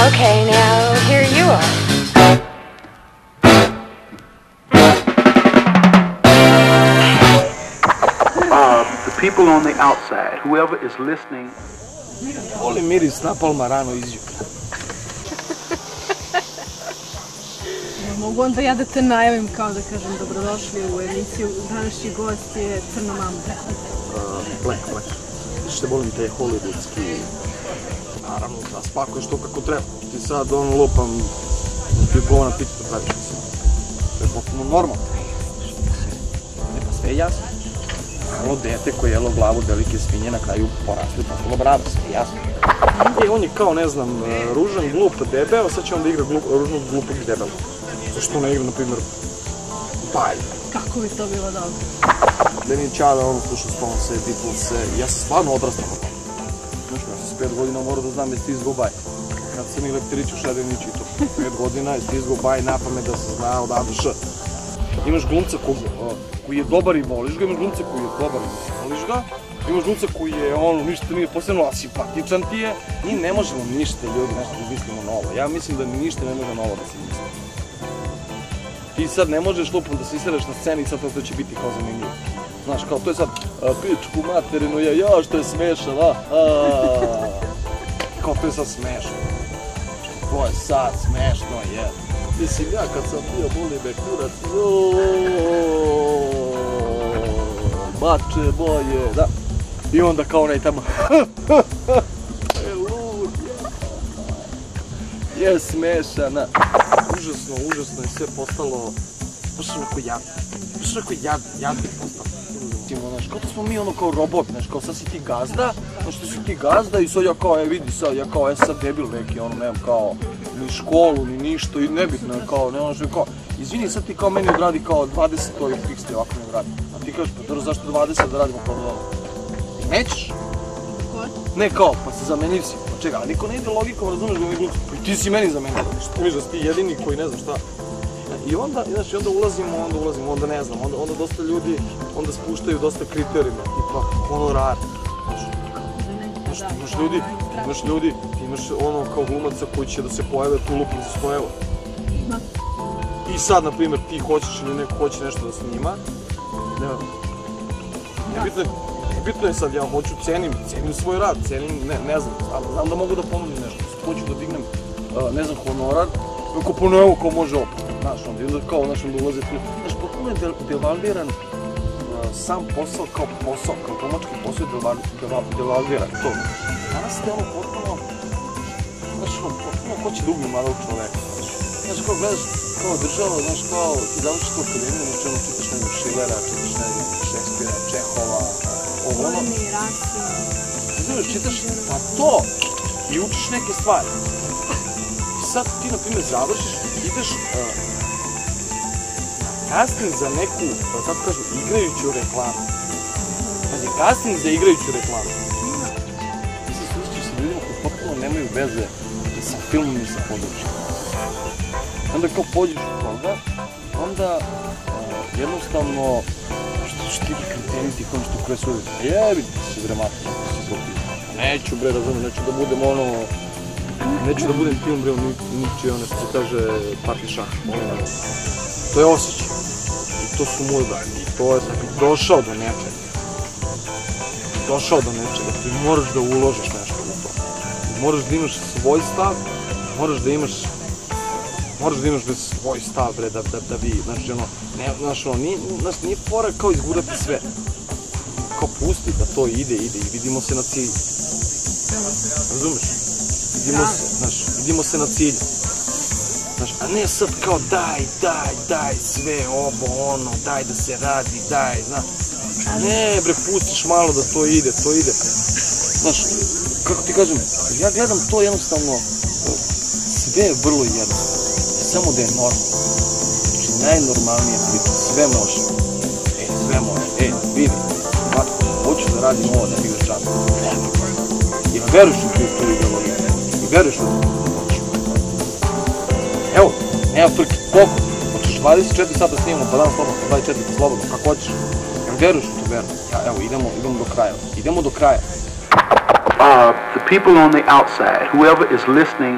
Okay, now here you are. The people on the outside, whoever is listening. Volim miris napalma rano izjutra. Mogu onda ja da te najavim, kao da kažem, dobrodošli u emisiju. Današnji gost je Crna mama. Black. Što volim te hollywoodski, naravno da spakuješ to kako treba. Ti sad lupam, ti govana piti to praviš, mislim. To je potpuno normalno. Ne, pa sve je jasno. Malo dete koje je jelo glavu velike svinje na kraju porasli potpuno brada, sve je jasno. I on je kao, ne znam, ružan, glup, debel, sad će on da igra ružnog, glupog i debel. Zašto ne igra, na primjer, Baj. Kako bi to bilo dobro? Meni Čada, slušao Stonese, Beatlese, ja sam stvarno odrastao na to. Znaš, ja sam s 5 godina morao da znam jesi izgao Baj. Kad sam igra Pteriću Šarenić i to 5 godina, jesi izgao Baj na pamet da se zna od A do Š. Imaš glumca koji je dobar i voliš ga, imaš glumca koji je dobar i voliš ga, imaš glumca koji je ništa nije posebno, a simpatičan ti je i ne možemo ništa ljudi nešto da izmislimo novo. Ja mislim da ništa ne može novo da se izmisli. Ti sad ne možeš lupom da se isereš na sceni i sad to će biti kao zanimljivo. Znaš, kao to je sad pičku materinu, ja što je smešan, kao to je sad smešno. To je sad smešno, je. Mislim, ja kad sam bio boli me kurac, bače moje, da. I onda kao onaj tamo, lud, je smešana. Užasno je sve postalo, baš onako jadno postalo. Znaš, kao da smo mi kao roboti, znaš, kao sad si ti gazda, znaš, ti si ti gazda i sad ja kao, vidi sad, ja kao, sad debil neki, nemam kao, ni školu, ni ništa, i nebitno je kao, ne znaš, kao, izvini, sad ti kao meni odradi kao 20 ovih fiksti, ovako mi odradi. A ti kažeš, pa dobro, zašto 20 da radimo kao dobro? Ti nećeš? Ne kao, pa se zamenljiv si, pa čega, ali niko ne ide logikom, razumeš ga mi glupo, pa i ti si meni zamenljiv, što miš da si ti jedini koji ne znam šta. I onda, znači, onda ulazimo, onda ne znam, onda dosta ljudi, onda spuštaju dosta kriterijuma, tipa honorar. Imaš ljudi, ti imaš kao glumaca koji će da se pojave tu lupom za 100 eura. I sad, na primjer, ti hoćeš ili neko hoće nešto da snima, nebitno je sad, ja hoću, cenim svoj rad, ne znam, znam da mogu da pomognem nešto, hoću da dignem, ne znam, honorar, ako po nevo ko može opet, znaš, onda kao, znaš, onda ulaze tu, znaš, potpuno je devalviran sam posao kao glumački posao je devalviran, to. Danas ste potpuno, znaš, potpuno hoće da ubije mladog čoveka, znaš, kao gledaš, kao država, znaš, kao, ti završiš tu akademiju, na čemu čitaš, ne znam, Šilera, čitaš, ne znam, Šekspira, Čehova, znaš, čitaš, pa to, i učiš neke stvari. Sad ti, na primjer, završiš, ideš casting za neku, kako kažu, igrajuću reklamu. Znači, casting za igrajuću reklamu. Ti se susrećeš sa ljudima koji potpuno nemaju veze sa filmom i sa područjem. Onda kao pođeš u toga, onda jednostavno, što ti kriteriji ti kom što kresuju, jebi ti se dramatično, ti se protiv. Neću bre, razumijem, neću da budem neću da budem film bre, niči što se kaže parti šah. To je osjećaj. I to su moje dani. I to je tako došao do nečega. Ti moraš da uložiš nešto u to. Moraš da imaš svoj stav, moraš da imaš svoj stav bre, da bi, znaš, nije fora kao izgurati sve. Kao pusti da to ide i vidimo se na cilju. Razumeš? Vidimo se na cilju. A ne sad kao daj, sve ovo, daj da se radi, daj, znaš. Ne bre, pustiš malo da to ide. Znaš, kako ti kažem, ja gledam to jednostavno, sve je vrlo jednostavno, samo da je normalno. Znači, najnormalnije biti, sve može. Vidi, hoću da radim ovo, da mi ga časim. I veruješ u tu ideologiju, i veruješ u to. Evo, nema frke, koliko? Hoćeš 24 sata snimamo, pa dan slobodno, 24 slobodno, kako hoćeš. Veruješ u to, veruj. Evo, idemo do kraja. The people on the outside, whoever is listening